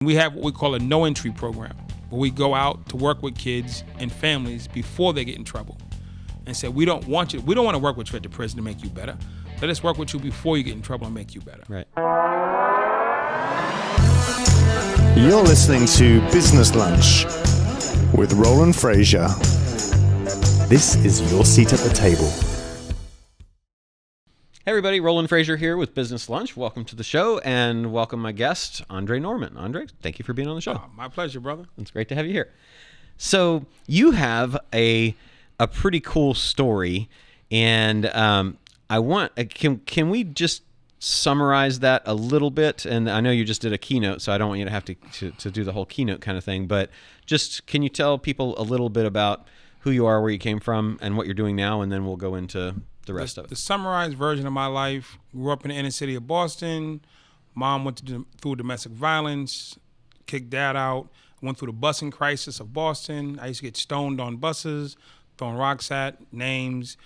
We have what we call a no-entry program, where we go out to work with kids and families before they get in trouble, and say, we don't want to work with you at the prison to make you better. Let us work with you before you get in trouble and make you better. Right. You're listening to Business Lunch with Roland Frasier. This is your seat at the table. Hey everybody, Roland Frasier here with Business Lunch. Welcome to the show, and welcome my guest, Andre Norman. Andre, thank you for being on the show. Oh, my pleasure, brother. It's great to have you here. So you have a pretty cool story, and I want can we just summarize that a little bit? And I know you just did a keynote, so I don't want you to have to do the whole keynote kind of thing, but just can you tell people a little bit about who you are, where you came from, and what you're doing now, and then we'll go into the rest of it. The summarized version of my life: grew up in the inner city of Boston. Mom went through domestic violence, kicked dad out. Went through the busing crisis of Boston. I used to get stoned on buses, thrown rocks at, names.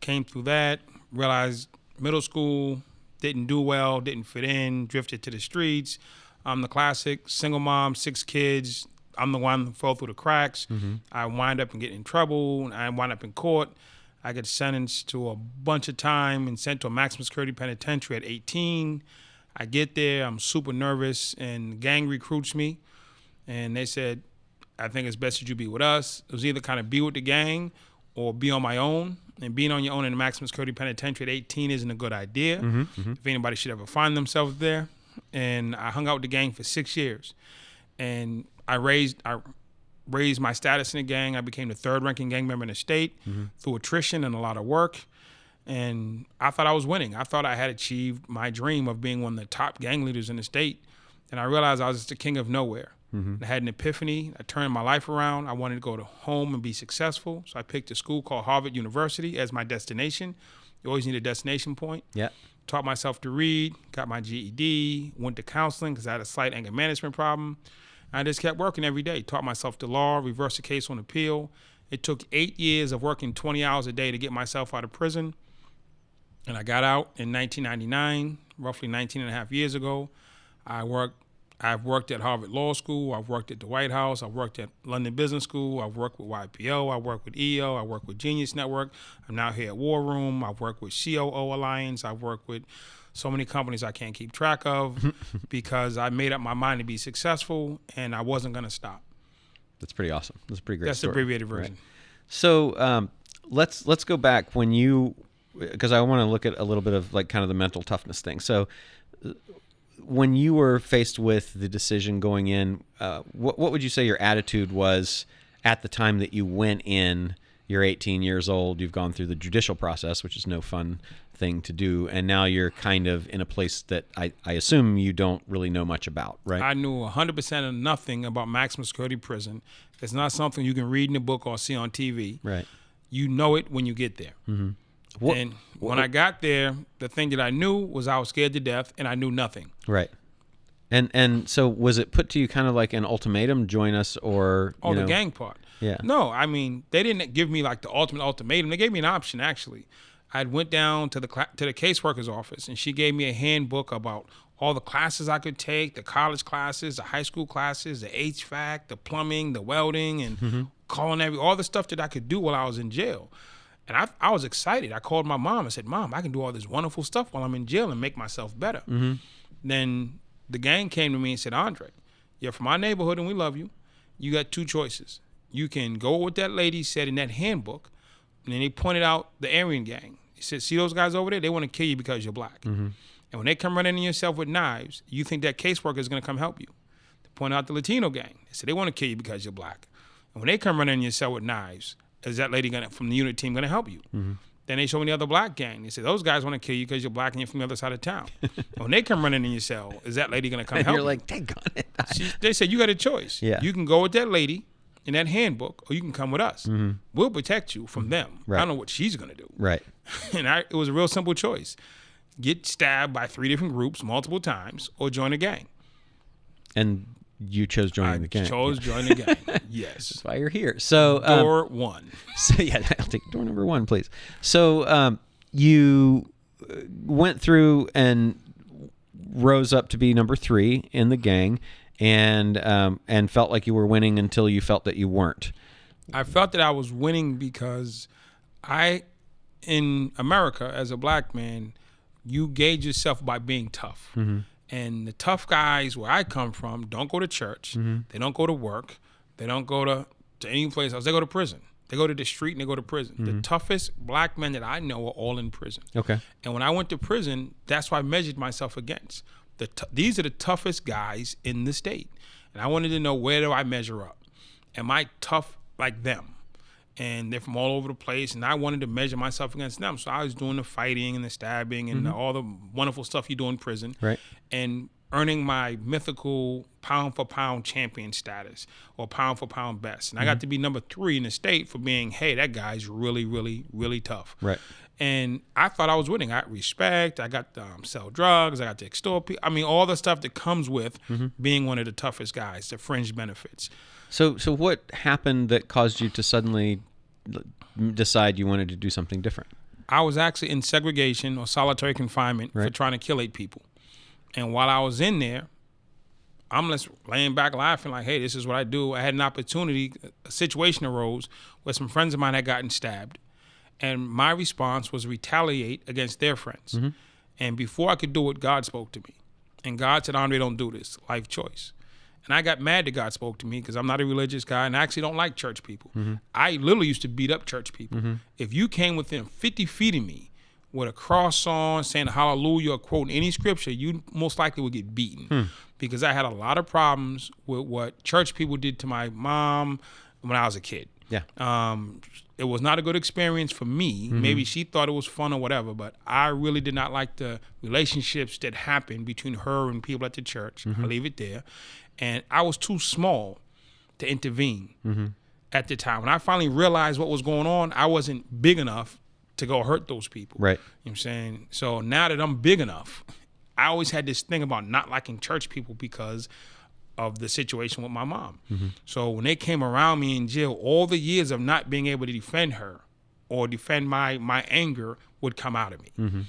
Came through that. Realized middle school, didn't do well, didn't fit in, drifted to the streets. I'm the classic single mom, 6 kids. I'm the one who fell through the cracks. Mm-hmm. I wind up getting in trouble. I wind up in court. I get sentenced to a bunch of time and sent to a maximum security penitentiary at 18. I get there, I'm super nervous, and the gang recruits me. And they said, I think it's best that you be with us. It was either kind of be with the gang or be on my own. And being on your own in the maximum security penitentiary at 18 isn't a good idea. Mm-hmm, mm-hmm. If anybody should ever find themselves there. And I hung out with the gang for 6 years. And I raised my status in the gang. I became the 3rd ranking gang member in the state through attrition and a lot of work. And I thought I was winning. I thought I had achieved my dream of being one of the top gang leaders in the state. And I realized I was just the king of nowhere. Mm-hmm. I had an epiphany. I turned my life around. I wanted to go to home and be successful. So I picked a school called Harvard University as my destination. You always need a destination point. Yeah. Taught myself to read, got my GED, went to counseling because I had a slight anger management problem. I just kept working every day. Taught myself the law, reversed the case on appeal. It took 8 years of working 20 hours a day to get myself out of prison. And I got out in 1999, roughly 19 and a half years ago. I've worked at Harvard Law School. I've worked at the White House. I've worked at London Business School. I've worked with YPO. I've worked with EO. I worked with Genius Network. I'm now here at War Room. I've worked with COO Alliance. I've worked with so many companies I can't keep track of because I made up my mind to be successful, and I wasn't going to stop. That's pretty awesome. That's a pretty great That's story. the abbreviated version. Right. So let's go back when you, because I want to look at a little bit of like kind of the mental toughness thing. So when you were faced with the decision going in, what would you say your attitude was at the time that you went in? You're 18 years old. You've gone through the judicial process, which is no fun thing to do. And now you're kind of in a place that I assume you don't really know much about, right? I knew 100% of nothing about maximum security prison. It's not something you can read in a book or see on TV. Right. You know it when you get there. Mm-hmm. When I got there, the thing that I knew was I was scared to death, and I knew nothing. Right. And so was it put to you kind of like an ultimatum, join us, or the gang part? Yeah. No, I mean, they didn't give me like the ultimate ultimatum. They gave me an option, actually. I went down to the caseworker's office, and she gave me a handbook about all the classes I could take, the college classes, the high school classes, the HVAC, the plumbing, the welding, and culinary, all the stuff that I could do while I was in jail. And I was excited. I called my mom and said, Mom, I can do all this wonderful stuff while I'm in jail and make myself better. Mm-hmm. Then the gang came to me and said, Andre, you're from our neighborhood and we love you. You got 2 choices. You can go with what that lady said in that handbook. And then they pointed out the Aryan gang. He said, see those guys over there? They want to kill you because you're black. Mm-hmm. And when they come running in yourself with knives, you think that caseworker is going to come help you. They point out the Latino gang. They said, they want to kill you because you're black. And when they come running in yourself with knives, is that lady from the unit team going to help you? Mm-hmm. Then they show me the other black gang. They said, those guys want to kill you because you're black and you're from the other side of town. And when they come running in your cell, is that lady going to come help you? You're like, dang on it. They said, you got a choice. Yeah. You can go with that lady in that handbook, or you can come with us. Mm-hmm. We'll protect you from them. Right. I don't know what she's going to do. Right. And it was a real simple choice. Get stabbed by 3 different groups multiple times or join a gang. And you chose joining the gang. I chose joining the gang, yes. That's why you're here. So door 1. So yeah, I'll take door number 1, please. So you went through and rose up to be number 3 in the gang. and felt like you were winning until you felt that you weren't. I felt that I was winning because in America, as a black man, you gauge yourself by being tough. And the tough guys where I come from don't go to church. They don't go to work. They don't go to any place else. They go to prison. They go to the street and they go to prison. The toughest black men that I know are all in prison. Okay. And when I went to prison, that's what I measured myself against. These are the toughest guys in the state. And I wanted to know, where do I measure up? Am I tough like them? And they're from all over the place, and I wanted to measure myself against them. So I was doing the fighting and the stabbing and all the wonderful stuff you do in prison, Right. and earning my mythical pound-for-pound champion status or pound-for-pound best. And I got to be number 3 in the state for being, hey, that guy's really, really, really tough. Right. And I thought I was winning. I got respect. I got to sell drugs. I got to extort people. I mean, all the stuff that comes with being one of the toughest guys, the fringe benefits. So what happened that caused you to suddenly decide you wanted to do something different? I was actually in segregation or solitary confinement for trying to kill 8 people. And while I was in there, I'm just laying back laughing like, hey, this is what I do. I had an opportunity, a situation arose where some friends of mine had gotten stabbed. And my response was retaliate against their friends. And before I could do it, God spoke to me. And God said, Andre, don't do this. Life choice. And I got mad that God spoke to me because I'm not a religious guy and I actually don't like church people. I literally used to beat up church people. If you came within 50 feet of me with a cross on, saying hallelujah or quoting any scripture, you most likely would get beaten. Because I had a lot of problems with what church people did to my mom when I was a kid. Yeah. It was not a good experience for me. Maybe she thought it was fun or whatever, but I really did not like the relationships that happened between her and people at the church. I'll leave it there. And I was too small to intervene at the time. When I finally realized what was going on, I wasn't big enough to go hurt those people. Right. You know what I'm saying? So now that I'm big enough, I always had this thing about not liking church people because of the situation with my mom. So when they came around me in jail, all the years of not being able to defend her or defend my anger would come out of me.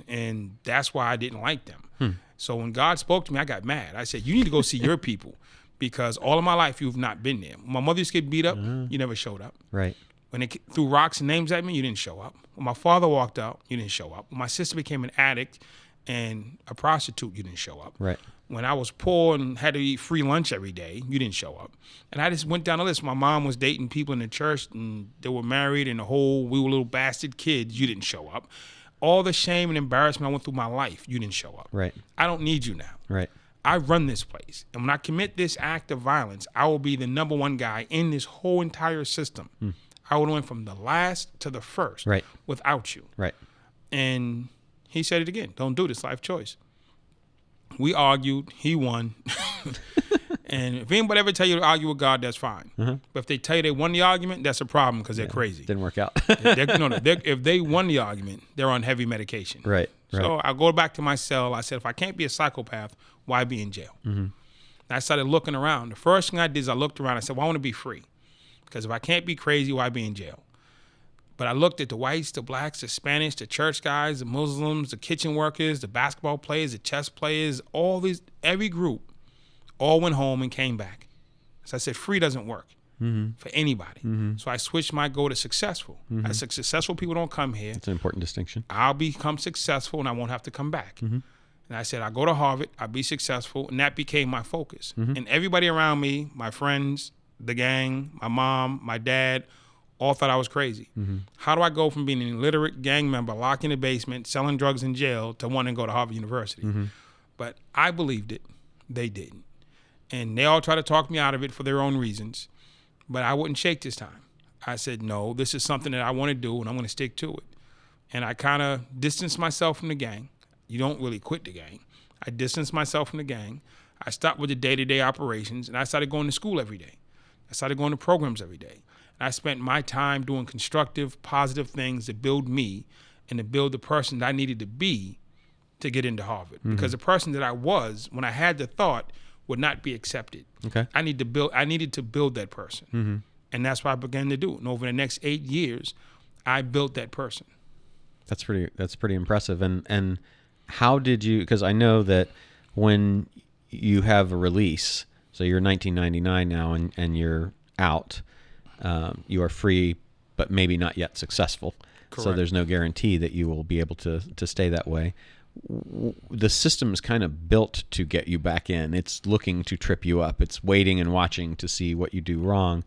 And that's why I didn't like them. So when God spoke to me, I got mad. I said, you need to go see your people because all of my life you've not been there. When my mother used to get beat up, you never showed up. Right. When they threw rocks and names at me, you didn't show up. When my father walked out, you didn't show up. When my sister became an addict and a prostitute, you didn't show up. Right. When I was poor and had to eat free lunch every day, you didn't show up. And I just went down the list. My mom was dating people in the church and they were married and we were little bastard kids. You didn't show up. All the shame and embarrassment I went through my life, you didn't show up. Right. I don't need you now. Right. I run this place. And when I commit this act of violence, I will be the number 1 guy in this whole entire system. I would have went from the last to the first without you. Right. And he said it again. Don't do this. Life choice. We argued. He won. And if anybody ever tell you to argue with God, that's fine. But if they tell you they won the argument, that's a problem because they're crazy. Didn't work out. If they won the argument, they're on heavy medication. Right. So I go back to my cell. I said, if I can't be a psychopath, why be in jail? And I started looking around. The first thing I did is I looked around. I said, well, I want to be free. Because if I can't be crazy, why be in jail? But I looked at the whites, the blacks, the Spanish, the church guys, the Muslims, the kitchen workers, the basketball players, the chess players, every group all went home and came back. So I said, free doesn't work for anybody. So I switched my goal to successful. I said, successful people don't come here. That's an important distinction. I'll become successful and I won't have to come back. And I said, I'll go to Harvard, I'll be successful. And that became my focus. And everybody around me, my friends, the gang, my mom, my dad, all thought I was crazy. How do I go from being an illiterate gang member, locked in the basement, selling drugs in jail, to wanting to go to Harvard University? But I believed it. They didn't. And they all tried to talk me out of it for their own reasons. But I wouldn't shake this time. I said, no, this is something that I want to do, and I'm going to stick to it. And I kind of distanced myself from the gang. You don't really quit the gang. I distanced myself from the gang. I stopped with the day-to-day operations, and I started going to school every day. I started going to programs every day. And I spent my time doing constructive, positive things to build me and to build the person that I needed to be to get into Harvard. Because the person that I was, when I had the thought, would not be accepted. Okay. I needed to build that person. And that's what I began to do. And over the next 8 years, I built that person. That's pretty impressive. And how did you, because I know that when you have a release, So you're 1999 now, and you're out. You are free, but maybe not yet successful. Correct. So there's no guarantee that you will be able to stay that way. The system is kind of built to get you back in. It's looking to trip you up. It's waiting and watching to see what you do wrong.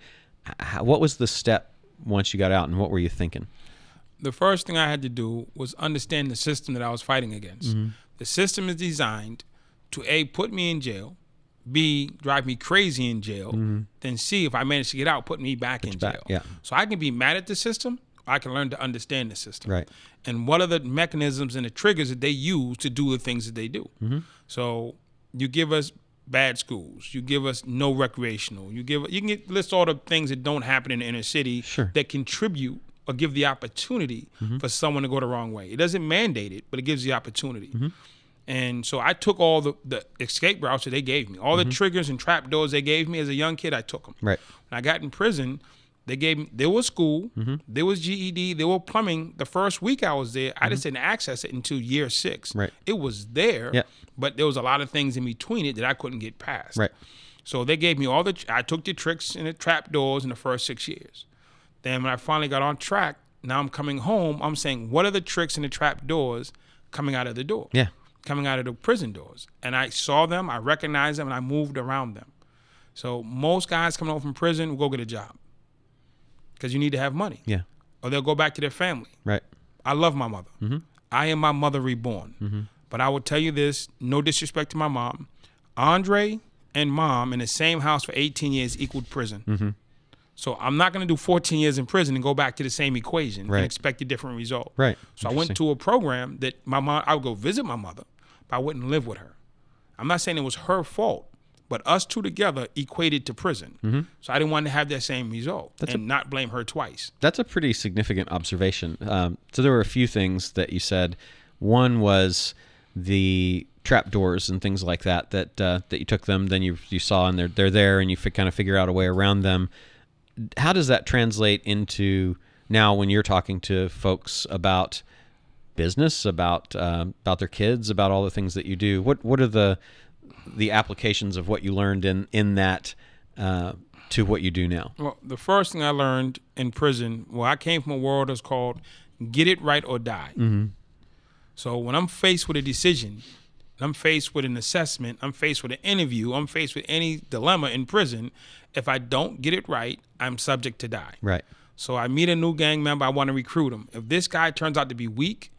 What was the step once you got out, and what were you thinking? The first thing I had to do was understand the system that I was fighting against. Mm-hmm. The system is designed to A, put me in jail, B, drive me crazy in jail, then C, if I manage to get out, put me back in jail. Yeah. So I can be mad at the system, or I can learn to understand the system. Right. And what are the mechanisms and the triggers that they use to do the things that they do. So you give us bad schools, you give us no recreational, you can list all the things that don't happen in the inner city that contribute or give the opportunity for someone to go the wrong way. It doesn't mandate it, but it gives the opportunity. And so I took all the escape routes that they gave me, all the triggers and trap doors they gave me as a young kid. I took them. Right. When I got in prison, they gave me, there was school, there was GED, there was plumbing. The first week I was there, I just didn't access it until year 6. Right. It was there, but there was a lot of things in between it that I couldn't get past. Right. So they gave me I took the tricks and the trap doors in the first 6 years. Then when I finally got on track, now I'm coming home, I'm saying, what are the tricks and the trap doors coming out of the door? Yeah. Coming out of the prison doors. And I saw them, I recognized them, and I moved around them. So most guys coming home from prison will go get a job because you need to have money. Yeah. Or they'll go back to their family. Right. I love my mother. I am my mother reborn. But I will tell you this, no disrespect to my mom. Andre and mom in the same house for 18 years equaled prison. So I'm not going to do 14 years in prison and go back to the same equation and expect a different result. Right. So I went to a program that I would go visit my mother, but I wouldn't live with her. I'm not saying it was her fault, but us two together equated to prison. So I didn't want to have that same result not blame her twice. That's a pretty significant observation. So there were a few things that you said. One was the trapdoors and things like that you took them, then you saw, and they're there, and you kind of figure out a way around them. How does that translate into now when you're talking to folks about business, about their kids, about all the things that you do? What are the applications of what you learned in that to what you do now? Well, the first thing I learned in prison, I came from a world that's called get it right or die. So when I'm faced with a decision, I'm faced with an assessment, I'm faced with an interview, I'm faced with any dilemma in prison, if I don't get it right, I'm subject to die. Right. So I meet a new gang member, I want to recruit him. If this guy turns out to be weak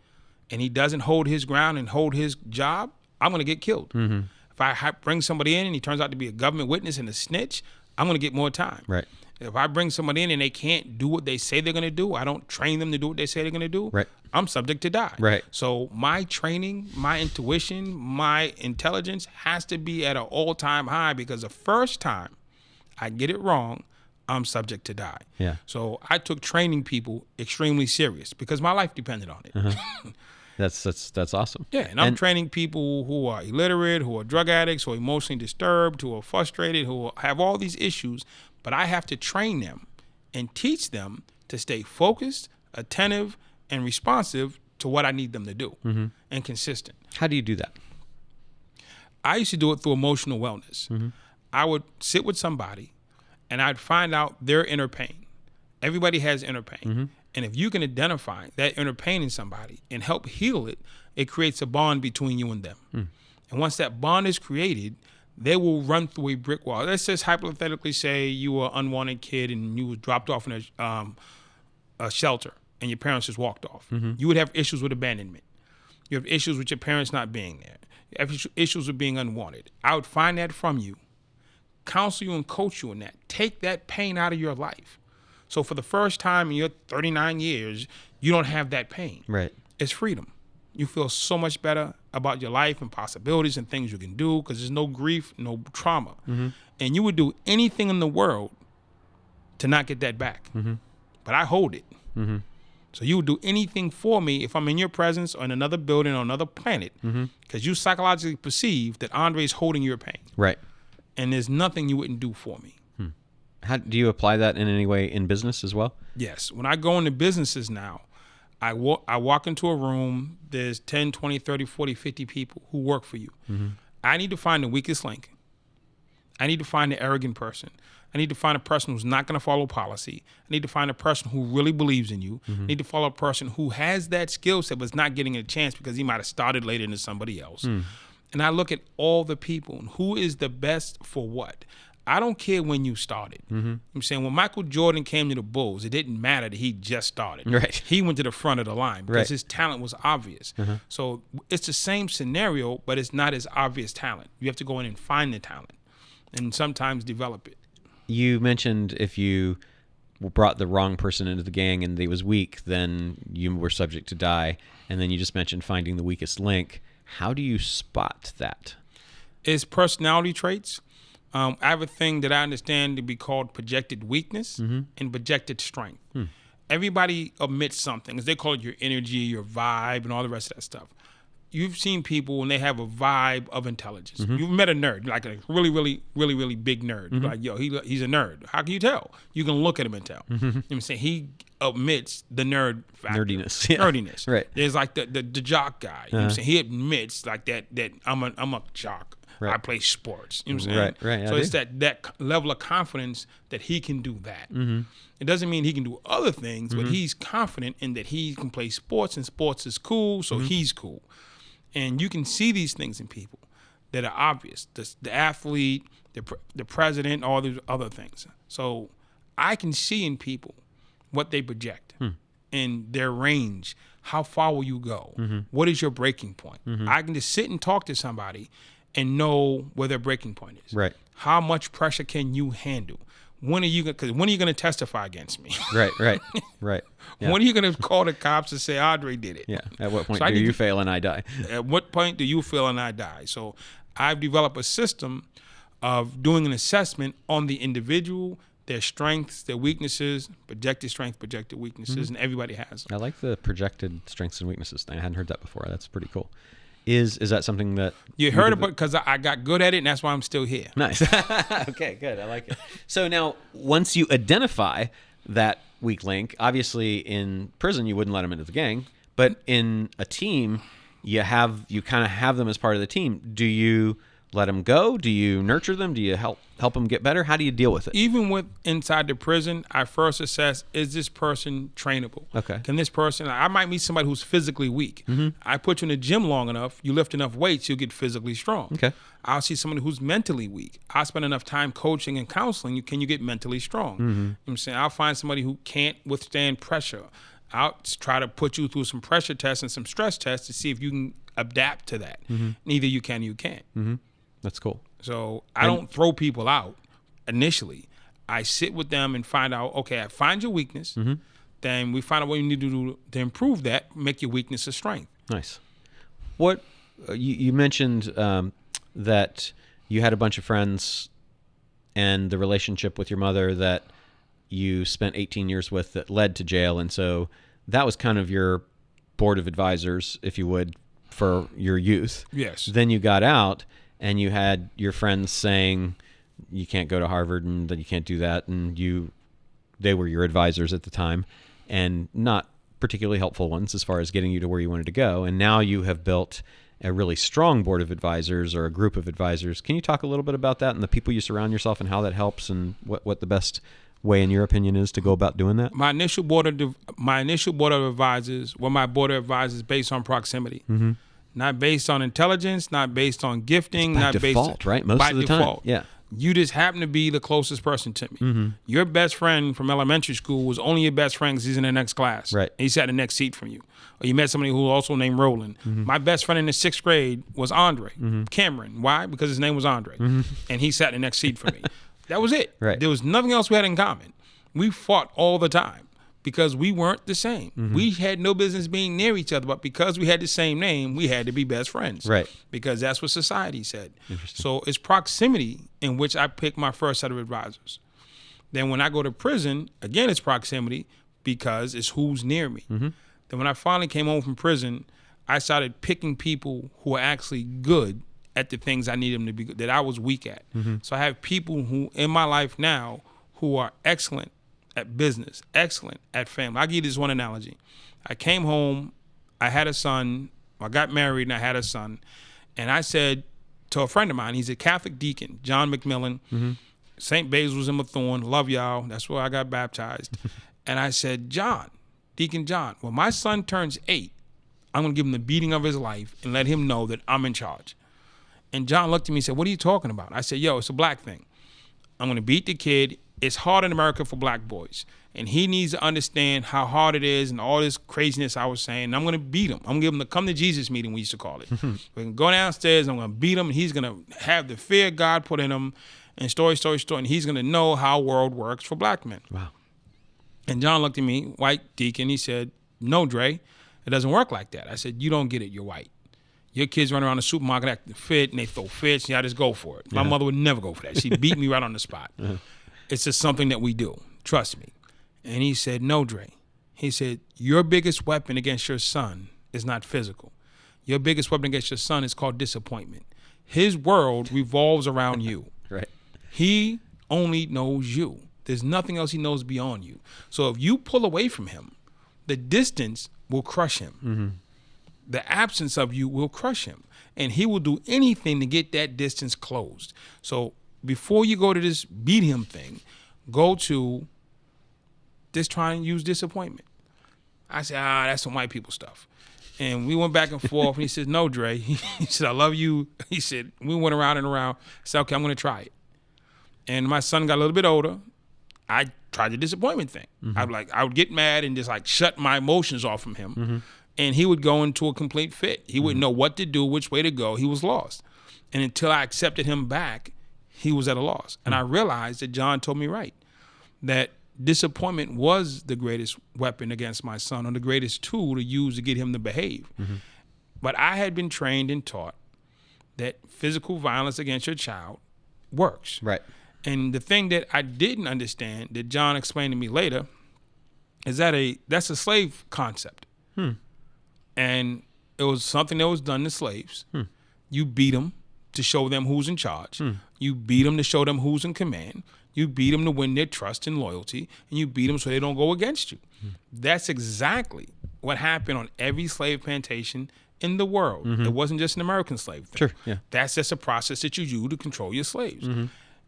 and he doesn't hold his ground and hold his job, I'm going to get killed. If I bring somebody in and he turns out to be a government witness and a snitch, I'm going to get more time. Right. If I bring somebody in and they can't do what they say they're going to do, I don't train them to do what they say they're going to do, right, I'm subject to die. Right. So my training, my intuition, my intelligence has to be at an all-time high because the first time I get it wrong, I'm subject to die. Yeah. So I took training people extremely serious because my life depended on it. That's awesome. Yeah, and I'm training people who are illiterate, who are drug addicts, who are emotionally disturbed, who are frustrated, who have all these issues, but I have to train them and teach them to stay focused, attentive, and responsive to what I need them to do, and consistent. How do you do that? I used to do it through emotional wellness. I would sit with somebody, and I'd find out their inner pain. Everybody has inner pain. And if you can identify that inner pain in somebody and help heal it, it creates a bond between you and them. And once that bond is created, they will run through a brick wall. Let's just hypothetically say you were an unwanted kid and you were dropped off in a shelter and your parents just walked off. You would have issues with abandonment. You have issues with your parents not being there. You have issues with being unwanted. I would find that from you, counsel you and coach you in that. Take that pain out of your life. So for the first time in your 39 years, you don't have that pain. Right. It's freedom. You feel so much better about your life and possibilities and things you can do because there's no grief, no trauma. And you would do anything in the world to not get that back. But I hold it. So you would do anything for me if I'm in your presence or in another building or another planet because you psychologically perceive that Andre is holding your pain. Right. And there's nothing you wouldn't do for me. How do you apply that in any way in business as well? Yes. When I go into businesses now, I walk into a room, there's 10, 20, 30, 40, 50 people who work for you. I need to find the weakest link. I need to find the arrogant person. I need to find a person who's not going to follow policy. I need to find a person who really believes in you. I need to follow a person who has that skill set but is not getting a chance because he might have started later than somebody else. And I look at all the people and who is the best for what. I don't care when you started. I'm saying when Michael Jordan came to the Bulls, it didn't matter that he just started. Right. He went to the front of the line because Right. his talent was obvious. So it's the same scenario, but it's not as obvious talent. You have to go in and find the talent and sometimes develop it. You mentioned if you brought the wrong person into the gang and they was weak, then you were subject to die. And then you just mentioned finding the weakest link. How do you spot that? It's personality traits. I have a thing that I understand to be called projected weakness and projected strength. Everybody omits something. They call it your energy, your vibe, and all the rest of that stuff. You've seen people when they have a vibe of intelligence. You've met a nerd, like a really, really, really, really big nerd. You're like, yo, he's a nerd. How can you tell? You can look at him and tell. You know what I'm saying? He admits the nerd factor. Nerdiness. Yeah. Nerdiness. Right. There's like the jock guy. You know what I'm saying? He admits like that I'm a jock. Right. I play sports. You know what I'm saying? Right. So it's that level of confidence that he can do that. It doesn't mean he can do other things, but he's confident in that he can play sports and sports is cool, so he's cool. And you can see these things in people that are obvious. The athlete, the president, all these other things. So I can see in people what they project and their range. How far will you go? What is your breaking point? I can just sit and talk to somebody and know where their breaking point is. Right. How much pressure can you handle? When are you going to testify against me? Right. Yeah. When are you going to call the cops and say Andre did it? Yeah. At what point So I do need you to- fail and I die? At what point do you fail and I die? So I've developed a system of doing an assessment on the individual, their strengths, their weaknesses, projected strengths, projected weaknesses, and everybody has them. I like the projected strengths and weaknesses thing. I hadn't heard that before. That's pretty cool. Is that something that You heard about it because I got good at it, and that's why I'm still here. Nice. Okay, good. I like it. So now, once you identify that weak link, obviously in prison you wouldn't let them into the gang, but in a team, you kind of have them as part of the team. Do you let them go? Do you nurture them? Do you help them get better? How do you deal with it? Even with inside the prison, I first assess, is this person trainable? Okay. Can this person, I might meet somebody who's physically weak. I put you in the gym long enough, you lift enough weights, you'll get physically strong. Okay. I'll see somebody who's mentally weak. I spend enough time coaching and counseling, can you get mentally strong? You know what I'm saying? I'll find somebody who can't withstand pressure. I'll try to put you through some pressure tests and some stress tests to see if you can adapt to that. Neither you can or you can't. That's cool. So I don't throw people out initially. I sit with them and find out, okay, I find your weakness. Then we find out what you need to do to improve that, make your weakness a strength. Nice. What you mentioned that you had a bunch of friends and the relationship with your mother that you spent 18 years with that led to jail. And so that was kind of your board of advisors, if you would, for your youth. Yes. Then you got out and you had your friends saying you can't go to Harvard and that you can't do that. And they were your advisors at the time and not particularly helpful ones as far as getting you to where you wanted to go. And now you have built a really strong board of advisors or a group of advisors. Can you talk a little bit about that and the people you surround yourself and how that helps and what the best way, in your opinion, is to go about doing that? My initial board of advisors were my board of advisors based on proximity. Not based on intelligence, not based on gifting, By not default, based right? Most by of the default. time. Yeah. You just happen to be the closest person to me. Your best friend from elementary school was only your best friend because he's in the next class. Right. And he sat in the next seat from you. Or you met somebody who was also named Roland. My best friend in the 6th grade was Andre Cameron. Why? Because his name was Andre. And he sat in the next seat for me. That was it. Right. There was nothing else we had in common. We fought all the time because we weren't the same. We had no business being near each other, but because we had the same name, we had to be best friends. Right. Because that's what society said. So it's proximity in which I pick my first set of advisors. Then when I go to prison, again, it's proximity because it's who's near me. Then when I finally came home from prison, I started picking people who are actually good at the things I need them to be good, that I was weak at. So I have people who in my life now who are excellent at business, excellent at family. I'll give you this one analogy. I came home, I had a son, I got married and I had a son, and I said to a friend of mine. He's a Catholic deacon, John McMillan, St. Basil's in Methuen. Love y'all. That's where I got baptized. And I said, John, Deacon John, when my son turns 8, I'm going to give him the beating of his life and let him know that I'm in charge. And John looked at me and said, what are you talking about? I said, yo, it's a black thing. I'm going to beat the kid. It's hard in America for black boys. And he needs to understand how hard it is and all this craziness I was saying. And I'm going to beat him. I'm going to give him the come to Jesus meeting, we used to call it. We can go downstairs, I'm going to beat him, and he's going to have the fear God put in him, and story, and he's going to know how world works for black men. Wow. And John looked at me, white deacon, he said, no, Dre, it doesn't work like that. I said, you don't get it, you're white. Your kids run around the supermarket acting fit, and they throw fits, and I just go for it. My mother would never go for that. She beat me right on the spot. It's just something that we do. Trust me. And he said, no, Dre. He said, your biggest weapon against your son is not physical. Your biggest weapon against your son is called disappointment. His world revolves around you. Right. He only knows you. There's nothing else he knows beyond you. So if you pull away from him, the distance will crush him. The absence of you will crush him. And he will do anything to get that distance closed. So before you go to this beat him thing, go to just try and use disappointment. I said, that's some white people stuff. And we went back and forth, and he said, no, Dre. He said, I love you. He said, we went around and around. I said, okay, I'm going to try it. And my son got a little bit older. I tried the disappointment thing. I would get mad and just like shut my emotions off from him. And he would go into a complete fit. He wouldn't know what to do, which way to go. He was lost. And until I accepted him back, he was at a loss. And I realized that John told me right, that disappointment was the greatest weapon against my son, or the greatest tool to use to get him to behave. But I had been trained and taught that physical violence against your child works. Right. And the thing that I didn't understand, that John explained to me later, is that that's a slave concept. And it was something that was done to slaves. You beat them to show them who's in charge. You beat them to show them who's in command. You beat them to win their trust and loyalty. And you beat them so they don't go against you. That's exactly what happened on every slave plantation in the world. It wasn't just an American slave thing. Sure, yeah. That's just a process that you use to control your slaves.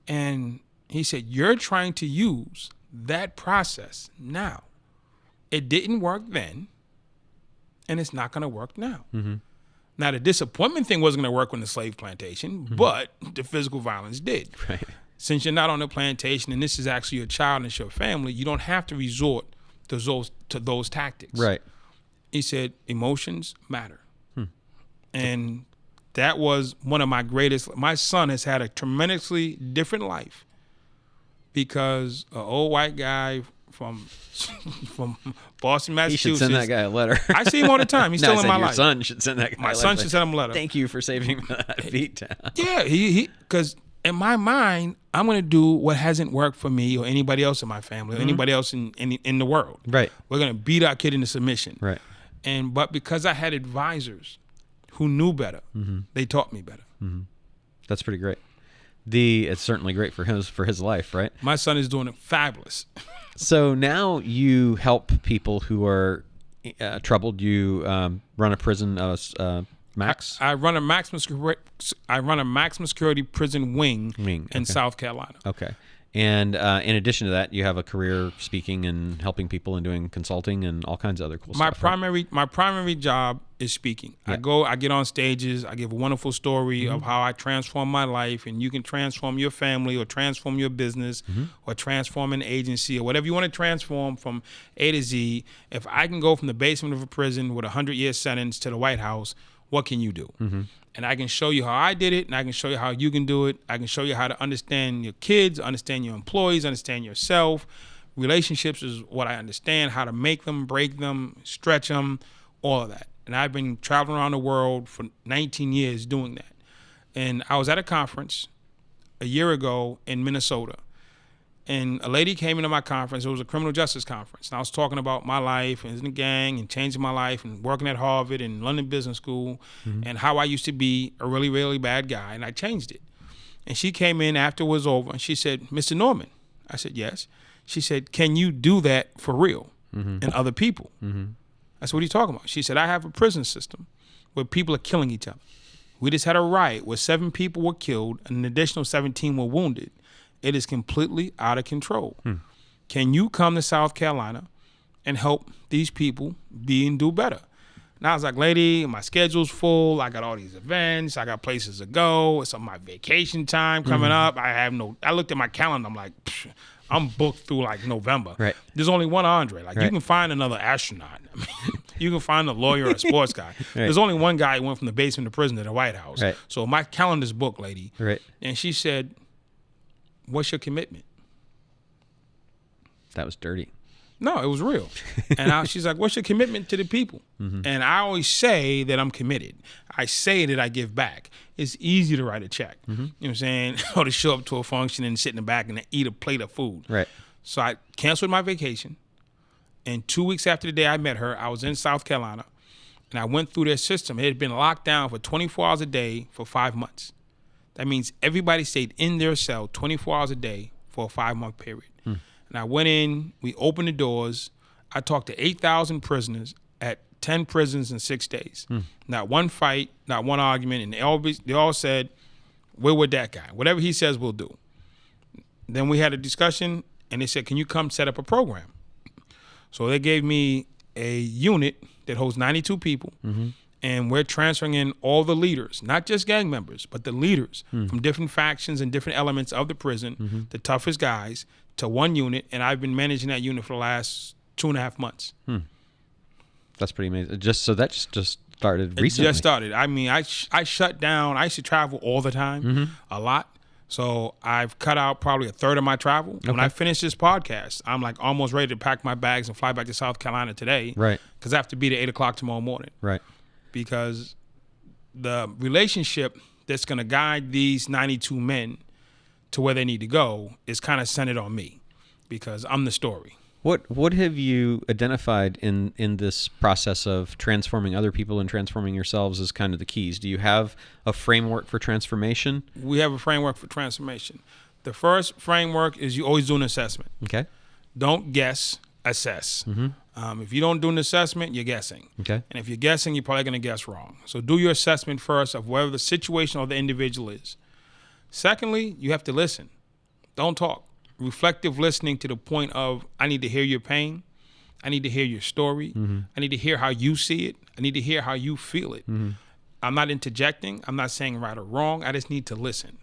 And he said, you're trying to use that process now. It didn't work then, and it's not going to work now. Now, the disappointment thing wasn't going to work on the slave plantation, but the physical violence did. Right. Since you're not on the plantation and this is actually your child and it's your family, you don't have to resort to those tactics. Right. He said, emotions matter. And that was one of my greatest. My son has had a tremendously different life because an old white guy from Boston, Massachusetts. You should send that guy a letter. I see him all the time. He's still in my life. Your son should send that guy My a son letter. should send him a letter. Thank you for saving that beat down. Yeah, he because in my mind, I'm going to do what hasn't worked for me or anybody else in my family or anybody else in the world. Right. We're going to beat our kid into submission. Right. But because I had advisors who knew better, they taught me better. That's pretty great. It's certainly great for his life, right? My son is doing it fabulous. So now you help people who are troubled. You run a prison, Max. I run a maximum security prison wing in okay. South Carolina. Okay. And in addition to that, you have a career speaking and helping people and doing consulting and all kinds of other cool stuff. My primary job is speaking. Yeah. I get on stages, I give a wonderful story of how I transform my life, and you can transform your family or transform your business or transform an agency or whatever you want to transform from A to Z. If I can go from the basement of a prison with a 100-year sentence to the White House, what can you do? And I can show you how I did it, and I can show you how you can do it. I can show you how to understand your kids, understand your employees, understand yourself. Relationships is what I understand, how to make them, break them, stretch them, all of that. And I've been traveling around the world for 19 years doing that. And I was at a conference a year ago in Minnesota. And a lady came into my conference. It was a criminal justice conference. And I was talking about my life and in the gang and changing my life and working at Harvard and London Business School and how I used to be a really, really bad guy. And I changed it. And she came in after it was over and she said, Mr. Norman. I said, yes. She said, can you do that for real and other people? I said, what are you talking about? She said, I have a prison system where people are killing each other. We just had a riot where 7 people were killed and an additional 17 were wounded. It is completely out of control. Can you come to South Carolina and help these people be and do better? And I was like, lady, my schedule's full. I got all these events. I got places to go. It's on my vacation time coming up. I looked at my calendar. I'm like, I'm booked through like November. Right. There's only one Andre. Like you can find another astronaut. I mean, you can find a lawyer or a sports guy. Right. There's only one guy who went from the basement to prison to the White House. Right. So my calendar's booked, lady. Right. And she said, what's your commitment? That was dirty. No, it was real. And she's like, what's your commitment to the people? And I always say that I'm committed. I say that I give back. It's easy to write a check. You know what I'm saying? Or to show up to a function and sit in the back and eat a plate of food. Right. So I canceled my vacation. And 2 weeks after the day I met her, I was in South Carolina. And I went through their system. It had been locked down for 24 hours a day for 5 months. That means everybody stayed in their cell 24 hours a day for a 5-month period. And I went in, we opened the doors. I talked to 8,000 prisoners at 10 prisons in 6 days. Not one fight, not one argument. And they all said, we're with that guy. Whatever he says, we'll do. Then we had a discussion, and they said, can you come set up a program? So they gave me a unit that holds 92 people. And we're transferring in all the leaders, not just gang members, but the leaders from different factions and different elements of the prison, the toughest guys, to one unit. And I've been managing that unit for the last 2.5 months. That's pretty amazing. That just started recently. It just started. I mean, I shut down. I used to travel all the time, a lot. So I've cut out probably a third of my travel. When I finish this podcast, I'm like almost ready to pack my bags and fly back to South Carolina today. Right. Because I have to be there 8 o'clock tomorrow morning. Right. Because the relationship that's going to guide these 92 men to where they need to go is kind of centered on me, because I'm the story. What have you identified in this process of transforming other people and transforming yourselves as kind of the keys? Do you have a framework for transformation? We have a framework for transformation. The first framework is you always do an assessment. Okay. Don't guess, assess. If you don't do an assessment, you're guessing. Okay. And if you're guessing, you're probably going to guess wrong. So do your assessment first of whatever the situation or the individual is. Secondly, you have to listen. Don't talk. Reflective listening to the point of, I need to hear your pain. I need to hear your story. I need to hear how you see it. I need to hear how you feel it. I'm not interjecting. I'm not saying right or wrong. I just need to listen.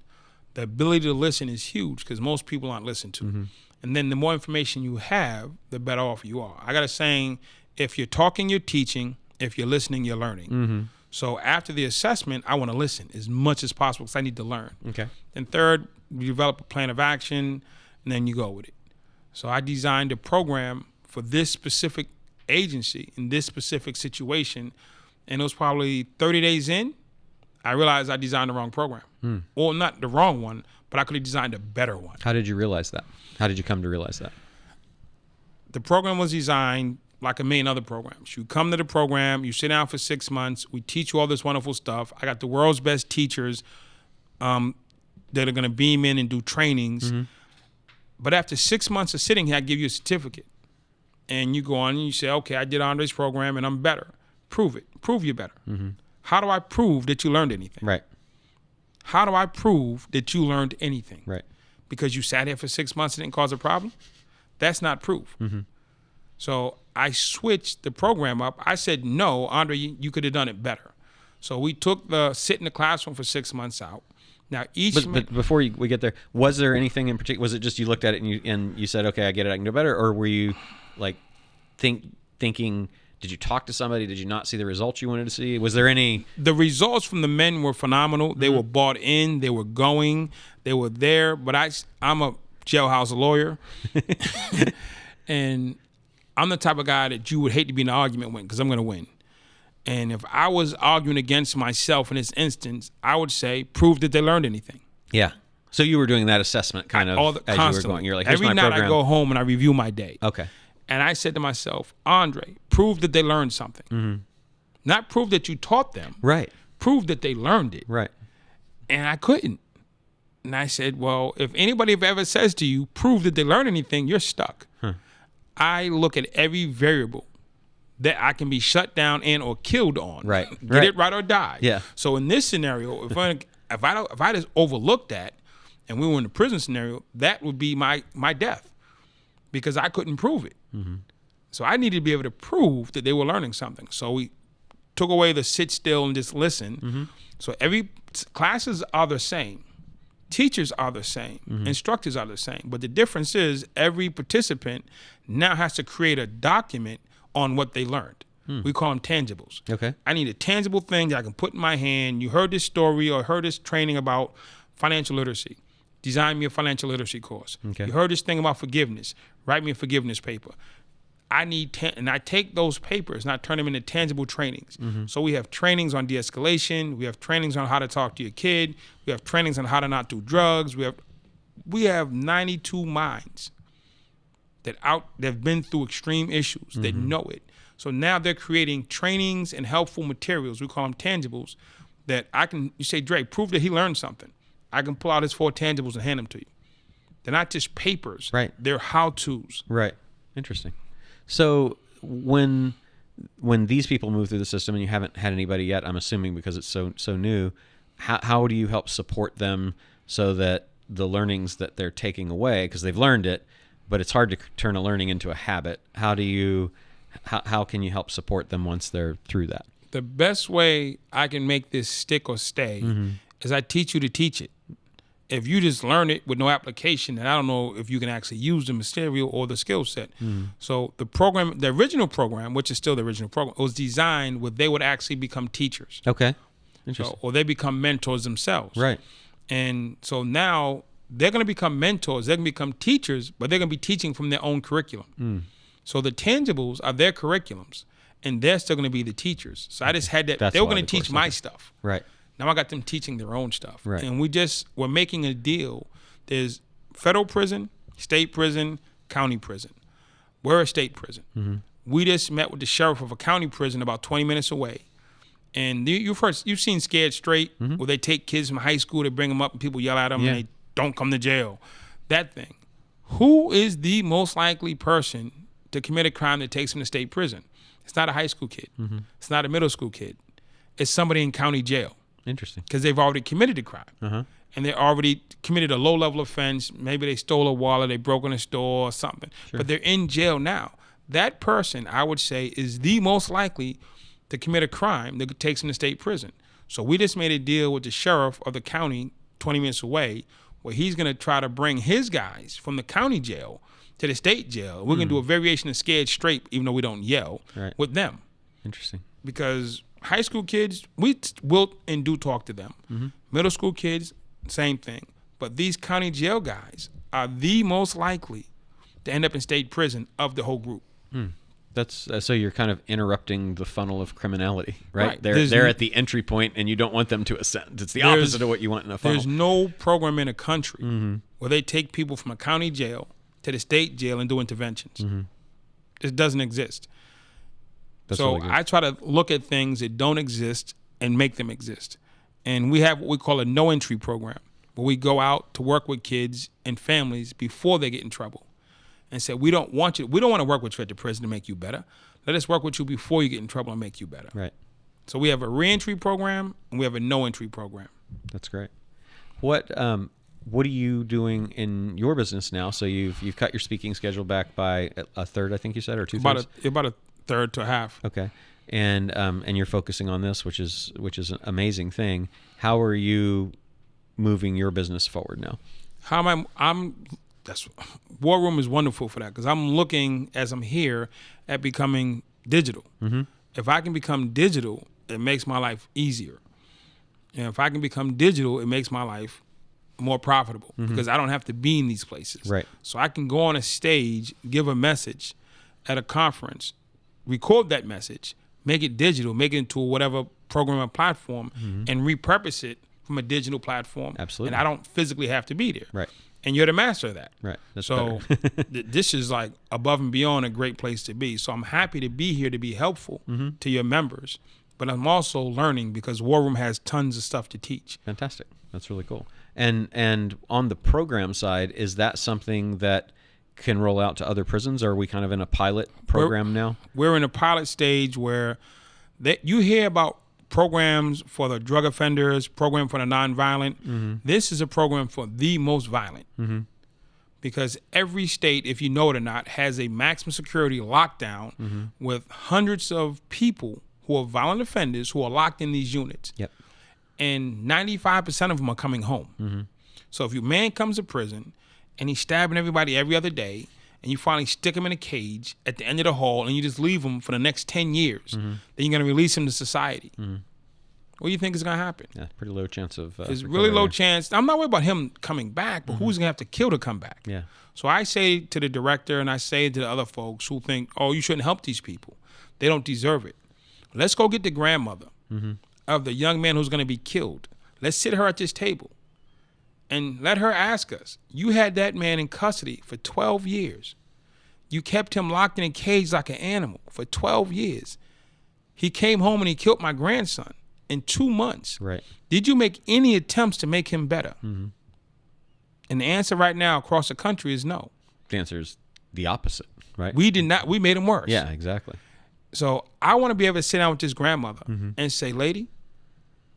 The ability to listen is huge because most people aren't listened to. And then the more information you have, the better off you are. I got a saying, if you're talking, you're teaching. If you're listening, you're learning. So after the assessment, I want to listen as much as possible because I need to learn. Okay. And third, we develop a plan of action, and then you go with it. So I designed a program for this specific agency in this specific situation, and it was probably 30 days in, I realized I designed the wrong program. Or not the wrong one, but I could have designed a better one. How did you realize that? How did you come to realize that? The program was designed like a million other programs. You come to the program, you sit down for 6 months, we teach you all this wonderful stuff. I got the world's best teachers that are going to beam in and do trainings. But after 6 months of sitting here, I give you a certificate. And you go on and you say, okay, I did Andre's program and I'm better. Prove it. Prove you're better. How do I prove that you learned anything? Right. How do I prove that you learned anything? Right. Because you sat here for 6 months and didn't cause a problem? That's not proof. So I switched the program up. I said, no, Andre, you could have done it better. So we took the sit in the classroom for 6 months out. Now But before we get there, was there anything in particular? Was it just you looked at it and you said, okay, I get it, I can do better? Or were you like thinking, did you talk to somebody? Did you not see the results you wanted to see? Was there any? The results from the men were phenomenal. They were bought in. They were going. They were there. But I'm a jailhouse lawyer. And I'm the type of guy that you would hate to be in an argument with because I'm going to win. And if I was arguing against myself in this instance, I would say, prove that they learned anything. Yeah. So you were doing that assessment kind of as constantly. you were going. You're like, here's every my night program. I go home and I review my day. Okay. And I said to myself, Andre, prove that they learned something. Not prove that you taught them. Right. Prove that they learned it. Right. And I couldn't. And I said, well, if anybody ever says to you, prove that they learned anything, you're stuck. I look at every variable that I can be shut down and or killed on. Right. Get Right. it right or die. Yeah. So in this scenario, if I just overlooked that, and we were in the prison scenario, that would be my death, because I couldn't prove it. So I needed to be able to prove that they were learning something. So we took away the sit still and just listen. So classes are the same. Teachers are the same. Instructors are the same. But the difference is every participant now has to create a document on what they learned. We call them tangibles. Okay. I need a tangible thing that I can put in my hand. You heard this story or heard this training about financial literacy. Design me a financial literacy course. Okay. You heard this thing about forgiveness. Write me a forgiveness paper. And I take those papers and I turn them into tangible trainings. So we have trainings on de-escalation. We have trainings on how to talk to your kid. We have trainings on how to not do drugs. We have 92 minds that have been through extreme issues that know it. So now they're creating trainings and helpful materials. We call them tangibles that you say, Dre, prove that he learned something. I can pull out his 4 tangibles and hand them to you. They're not just papers. Right. They're how-tos. Right. Interesting. So when these people move through the system and you haven't had anybody yet, I'm assuming because it's so new, how do you help support them so that the learnings that they're taking away, because they've learned it, but it's hard to turn a learning into a habit. How can you help support them once they're through that? The best way I can make this stick or stay is I teach you to teach it. If you just learn it with no application, then I don't know if you can actually use the material or the skill set. So the original program, which is still the original program, was designed where they would actually become teachers. Okay. Interesting. Or they become mentors themselves. Right. And so now they're going to become mentors. They're going to become teachers, but they're going to be teaching from their own curriculum. So the tangibles are their curriculums, and they're still going to be the teachers. So I just had that. That's they were why going to the teach course, my okay. stuff. Right. Now I got them teaching their own stuff. Right. And we're making a deal. There's federal prison, state prison, county prison. We're a state prison. We just met with the sheriff of a county prison about 20 minutes away. And you've seen Scared Straight, where they take kids from high school, they bring them up and people yell at them and they don't come to jail. That thing. Who is the most likely person to commit a crime that takes them to state prison? It's not a high school kid. It's not a middle school kid. It's somebody in county jail. Interesting. Because they've already committed a crime. And they already committed a low-level offense. Maybe they stole a wallet, they broke in a store or something. Sure. But they're in jail now. That person, I would say, is the most likely to commit a crime that takes them to state prison. So we just made a deal with the sheriff of the county 20 minutes away where he's going to try to bring his guys from the county jail to the state jail. We're going to do a variation of Scared Straight, even though we don't yell, with them. Interesting. Because high school kids, we will and do talk to them. Middle school kids, same thing. But these county jail guys are the most likely to end up in state prison of the whole group. That's so you're kind of interrupting the funnel of criminality, right? Right. They're at the entry point, and you don't want them to ascend. It's the opposite of what you want in a funnel. There's no program in the country where they take people from a county jail to the state jail and do interventions. It doesn't exist. That's so really good. I try to look at things that don't exist and make them exist. And we have what we call a no-entry program, where we go out to work with kids and families before they get in trouble and say, we don't want to work with you at the prison to make you better. Let us work with you before you get in trouble and make you better. Right. So we have a re-entry program and we have a no-entry program. That's great. What are you doing in your business now? So you've cut your speaking schedule back by a third, I think you said, or 2/3? About a third to a half. Okay. And you're focusing on this, which is an amazing thing. How are you moving your business forward now? How am I? War Room is wonderful for that, because I'm looking, as I'm here, at becoming digital. If I can become digital, it makes my life easier. And if I can become digital, it makes my life more profitable, because I don't have to be in these places. Right. So I can go on a stage, give a message at a conference, record that message, make it digital, make it into whatever program or platform, and repurpose it from a digital platform. Absolutely. And I don't physically have to be there. Right. And you're the master of that. Right. That's so this is like above and beyond a great place to be. So I'm happy to be here to be helpful to your members. But I'm also learning, because War Room has tons of stuff to teach. Fantastic. That's really cool. And on the program side, is that something that can roll out to other prisons? Or are we kind of in a pilot program now? We're in a pilot stage where you hear about programs for the drug offenders, program for the nonviolent. This is a program for the most violent. Because every state, if you know it or not, has a maximum security lockdown with hundreds of people who are violent offenders who are locked in these units. Yep. And 95% of them are coming home. So if your man comes to prison and he's stabbing everybody every other day, and you finally stick him in a cage at the end of the hall and you just leave him for the next 10 years, then you're going to release him to society. What do you think is going to happen? Yeah, pretty low chance of There's really low chance. I'm not worried about him coming back, but who's going to have to kill to come back? Yeah. So I say to the director and I say to the other folks who think, oh, you shouldn't help these people. They don't deserve it. Let's go get the grandmother of the young man who's going to be killed. Let's sit her at this table and let her ask us, you had that man in custody for 12 years. You kept him locked in a cage like an animal for 12 years. He came home and he killed my grandson in 2 months. Right. Did you make any attempts to make him better? And the answer right now across the country is no. The answer is the opposite, right? We did not. We made him worse. Yeah, exactly. So I want to be able to sit down with this grandmother and say, lady,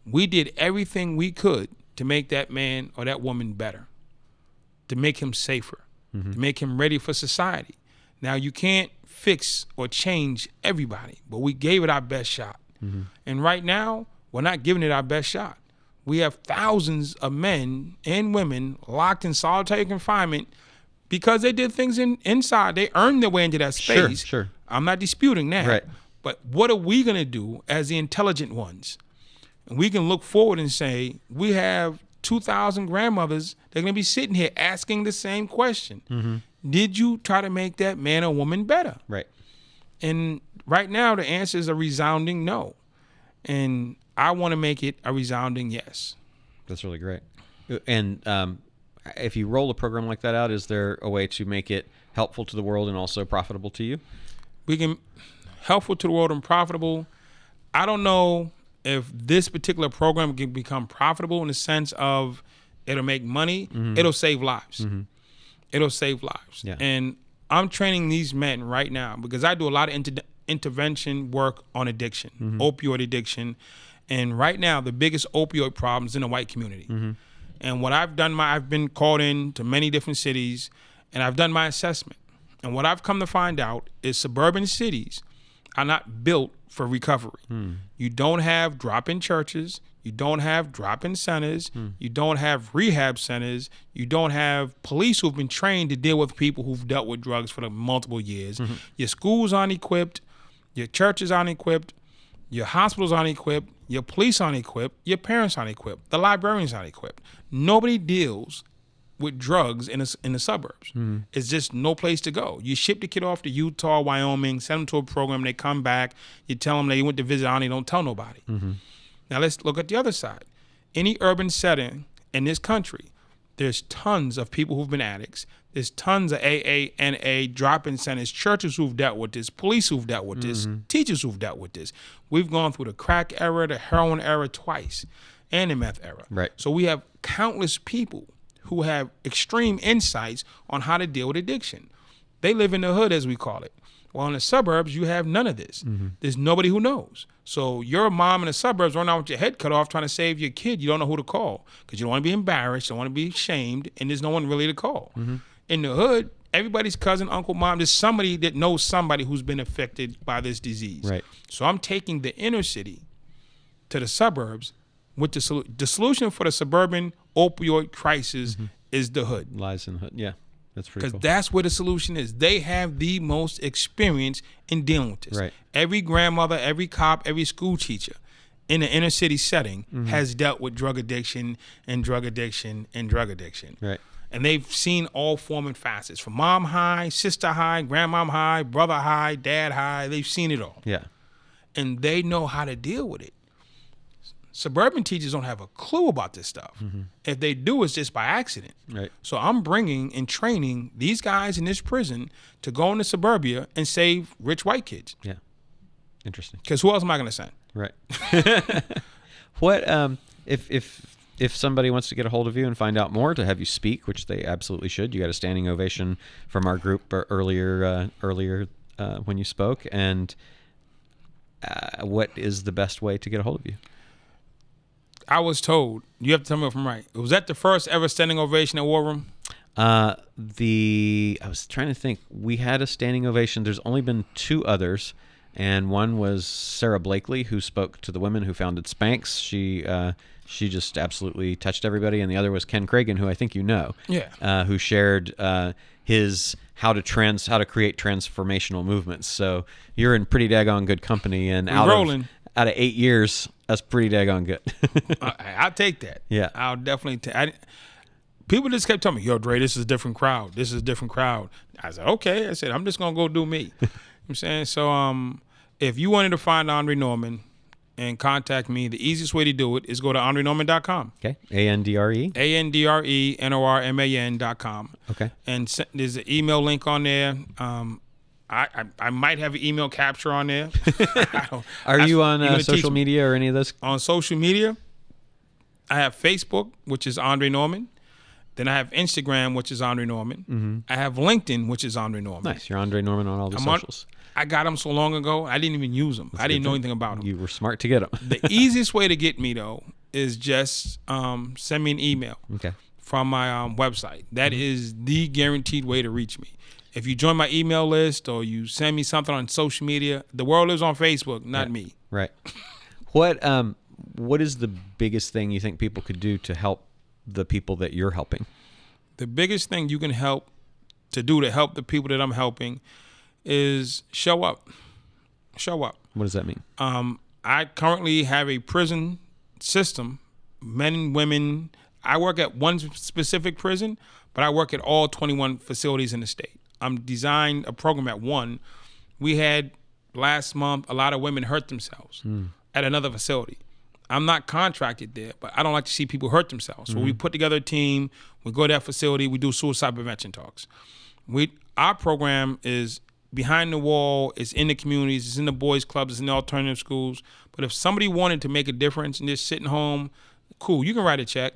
we did everything we could to make that man or that woman better, to make him safer, to make him ready for society. Now, you can't fix or change everybody, but we gave it our best shot. And right now, we're not giving it our best shot. We have thousands of men and women locked in solitary confinement because they did things inside. They earned their way into that space. Sure. I'm not disputing that. Right. But what are we going to do as the intelligent ones? And we can look forward and say, we have 2,000 grandmothers that are going to be sitting here asking the same question. Did you try to make that man or woman better? Right. And right now, the answer is a resounding no. And I want to make it a resounding yes. That's really great. And if you roll a program like that out, is there a way to make it helpful to the world and also profitable to you? We can helpful to the world and profitable. I don't know if this particular program can become profitable in the sense of it'll make money. It'll save lives. It'll save lives. Yeah. And I'm training these men right now because I do a lot of intervention work on addiction, opioid addiction. And right now, the biggest opioid problem is in the white community. And what I've done, I've been called in to many different cities, and I've done my assessment. And what I've come to find out is suburban cities are not built for recovery. You don't have drop-in churches. You don't have drop-in centers. You don't have rehab centers. You don't have police who've been trained to deal with people who've dealt with drugs for multiple years. Your schools aren't equipped. Your churches aren't equipped. Your hospitals aren't equipped. Your police aren't equipped. Your parents aren't equipped. The librarians aren't equipped. Nobody deals with drugs in the suburbs. It's just no place to go. You ship the kid off to Utah, Wyoming, send them to a program, they come back, you tell them they went to visit Auntie, don't tell nobody. Now let's look at the other side. Any urban setting in this country, there's tons of people who've been addicts. There's tons of AA, NA, drop-in centers, churches who've dealt with this, police who've dealt with this, teachers who've dealt with this. We've gone through the crack era, the heroin era twice, and the meth era. Right. So we have countless people who have extreme insights on how to deal with addiction. They live in the hood, as we call it. Well, in the suburbs, you have none of this. There's nobody who knows. So your mom in the suburbs running out with your head cut off trying to save your kid. You don't know who to call because you don't want to be embarrassed, you don't want to be shamed, and there's no one really to call. In the hood, everybody's cousin, uncle, mom, there's somebody that knows somebody who's been affected by this disease. Right. So I'm taking the inner city to the suburbs with the solution for the suburban opioid crisis is the hood. Lies in the hood. Yeah, that's pretty Because cool. that's where the solution is. They have the most experience in dealing with this. Right. Every grandmother, every cop, every school teacher in the inner city setting has dealt with drug addiction and drug addiction and drug addiction. Right. And they've seen all form and facets from mom high, sister high, grandmom high, brother high, dad high. They've seen it all. Yeah. And they know how to deal with it. Suburban teachers don't have a clue about this stuff. If they do, it's just by accident. Right. So I'm bringing and training these guys in this prison to go into suburbia and save rich white kids. Yeah. Interesting. Because who else am I going to send? Right. What if if somebody wants to get a hold of you and find out more, to have you speak, which they absolutely should, you got a standing ovation from our group earlier when you spoke. And what is the best way to get a hold of you? I was told, you have to tell me if I'm right. Was that the first ever standing ovation at War Room? I was trying to think. We had a standing ovation. There's only been 2 others, and one was Sarah Blakely, who spoke to the women who founded Spanx. She just absolutely touched everybody, and the other was Ken Cragen, who I think you know, who shared his how to create transformational movements. So you're in pretty daggone good company, and out of 8 years, that's pretty daggone good. I'll take that. Yeah, I'll definitely take. People just kept telling me, "Yo, Dre, this is a different crowd. This is a different crowd." I said, "Okay." I said, "I'm just gonna go do me." You know what I'm saying? So, if you wanted to find Andre Norman and contact me, the easiest way to do it is go to andrenorman.com. Okay. ANDRE? ANDRENORMAN.com. Okay. And there's an email link on there. I might have an email capture on there. Are you on social media or any of those? On social media, I have Facebook, which is Andre Norman. Then I have Instagram, which is Andre Norman. Mm-hmm. I have LinkedIn, which is Andre Norman. Nice. You're Andre Norman on all the socials. I got them so long ago, I didn't even use them. I didn't know anything about them. You were smart to get them. The easiest way to get me, though, is just send me an email from my website. That is the guaranteed way to reach me. If you join my email list or you send me something on social media, the world lives on Facebook, not me. Right. What is the biggest thing you think people could do to help the people that you're helping? The biggest thing you can help the people that I'm helping is show up. Show up. What does that mean? I currently have a prison system, men and women. I work at one specific prison, but I work at all 21 facilities in the state. I'm designed a program at one. We had last month a lot of women hurt themselves at another facility. I'm not contracted there, but I don't like to see people hurt themselves. So we put together a team, we go to that facility, we do suicide prevention talks. Our program is behind the wall, it's in the communities, it's in the boys' clubs, it's in the alternative schools. But if somebody wanted to make a difference and just sitting home, cool, you can write a check.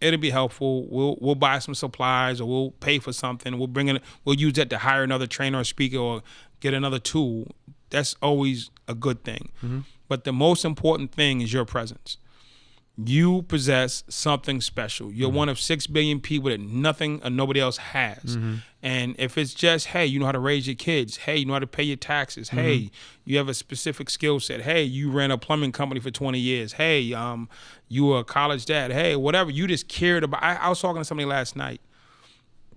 It'll be helpful. We'll buy some supplies, or we'll pay for something. We'll use that to hire another trainer or speaker or get another tool. That's always a good thing. Mm-hmm. But the most important thing is your presence. You possess something special. You're one of 6 billion people that nothing or nobody else has. Mm-hmm. And if it's just, hey, you know how to raise your kids. Hey, you know how to pay your taxes. Mm-hmm. Hey, you have a specific skill set. Hey, you ran a plumbing company for 20 years. Hey, you were a college dad. Hey, whatever. You just cared about. I was talking to somebody last night,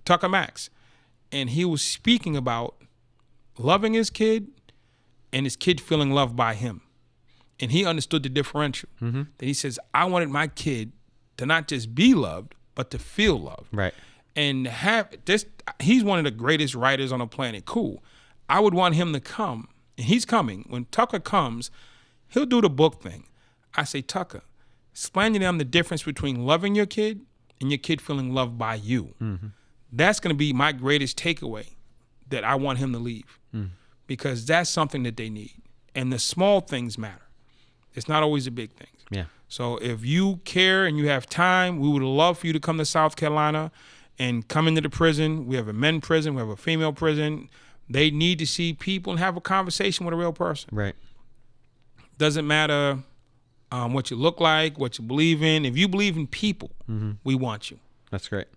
Tucker Max, and he was speaking about loving his kid and his kid feeling loved by him. And he understood the differential. Mm-hmm. That he says, I wanted my kid to not just be loved, but to feel loved. Right. And have this. He's one of the greatest writers on the planet. Cool. I would want him to come, and he's coming. When Tucker comes, he'll do the book thing. I say, Tucker, explain to them the difference between loving your kid and your kid feeling loved by you. Mm-hmm. That's going to be my greatest takeaway that I want him to leave, because that's something that they need. And the small things matter. It's not always the big things. Yeah. So if you care and you have time, we would love for you to come to South Carolina and come into the prison. We have a men's prison. We have a female prison. They need to see people and have a conversation with a real person. Right. Doesn't matter what you look like, what you believe in. If you believe in people, we want you. That's great.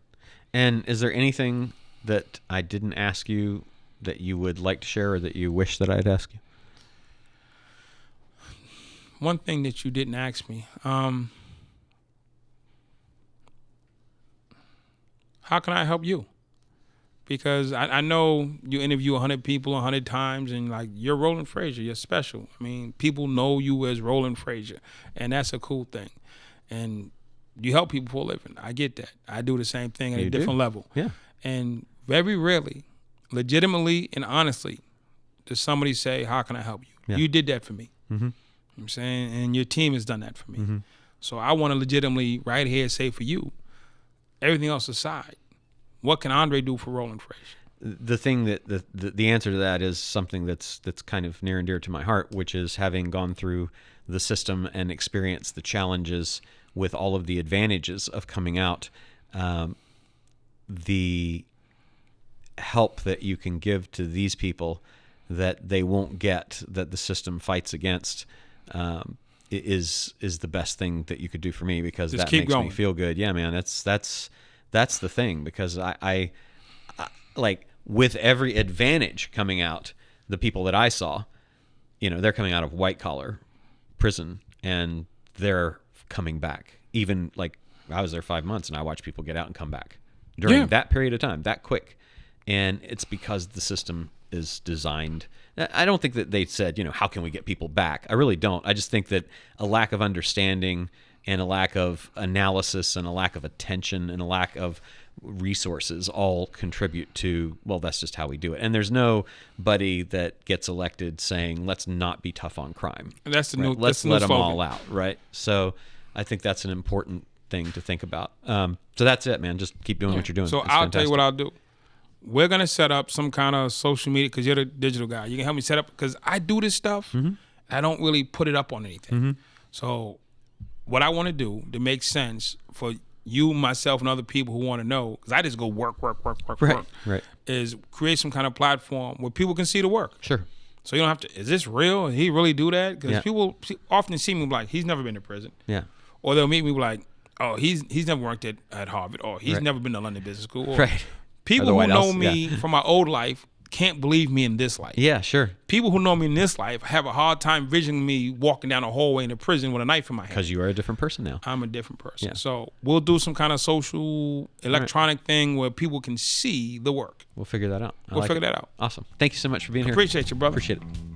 And is there anything that I didn't ask you that you would like to share, or that you wish that I'd ask you? One thing that you didn't ask me, how can I help you? Because I know you interview 100 people 100 times, and like, you're Roland Frasier, you're special. I mean, people know you as Roland Frasier, and that's a cool thing. And you help people for a living. I get that. I do the same thing at a different level. Yeah. And very rarely, legitimately and honestly, does somebody say, how can I help you? Yeah. You did that for me. Mm-hmm. You know what I'm saying? And your team has done that for me. Mm-hmm. So I want to legitimately right here say for you, everything else aside, what can Andre do for Roland Frasier? The thing that the answer to that is something that's kind of near and dear to my heart, which is having gone through the system and experienced the challenges with all of the advantages of coming out, the help that you can give to these people that they won't get, that the system fights against, is the best thing that you could do for me, because Just that keep makes going. me feel good. Yeah, man, that's the thing, because I like, with every advantage coming out, the people that I saw, they're coming out of white collar prison and they're coming back. Even like, I was there 5 months and I watched people get out and come back during that period of time, that quick. And it's because the system is designed. I don't think that they said, how can we get people back? I really don't. I just think that a lack of understanding and a lack of analysis and a lack of attention and a lack of resources all contribute to, well, that's just how we do it. And there's nobody that gets elected saying, let's not be tough on crime. And that's the right? new. Let's that's the new let them slogan. all out, right? So I think that's an important thing to think about. So that's it, man. Just keep doing what you're doing. So It's I'll tell you what fantastic. I'll do. We're gonna set up some kind of social media, because you're the digital guy. You can help me set up, because I do this stuff. I don't really put it up on anything. So what I want to do to make sense for you, myself, and other people who want to know, because I just go work, Right. is create some kind of platform where people can see the work. Sure. So you don't have to, is this real? Did he really do that? Because Yeah. people often see me like, he's never been to prison. Yeah. Or they'll meet me like, oh, he's never worked at Harvard, or he's Right. never been to London Business School. Or Right. people Or the who White know House, me from my old life can't believe me in this life. Yeah, sure. People who know me in this life have a hard time visioning me walking down a hallway in a prison with a knife in my hand. Because you are a different person now. I'm a different person. Yeah. So we'll do some kind of social electronic thing where people can see the work. We'll figure that out. We'll figure that out. Awesome. Thank you so much for being here. Appreciate you, brother. Appreciate it.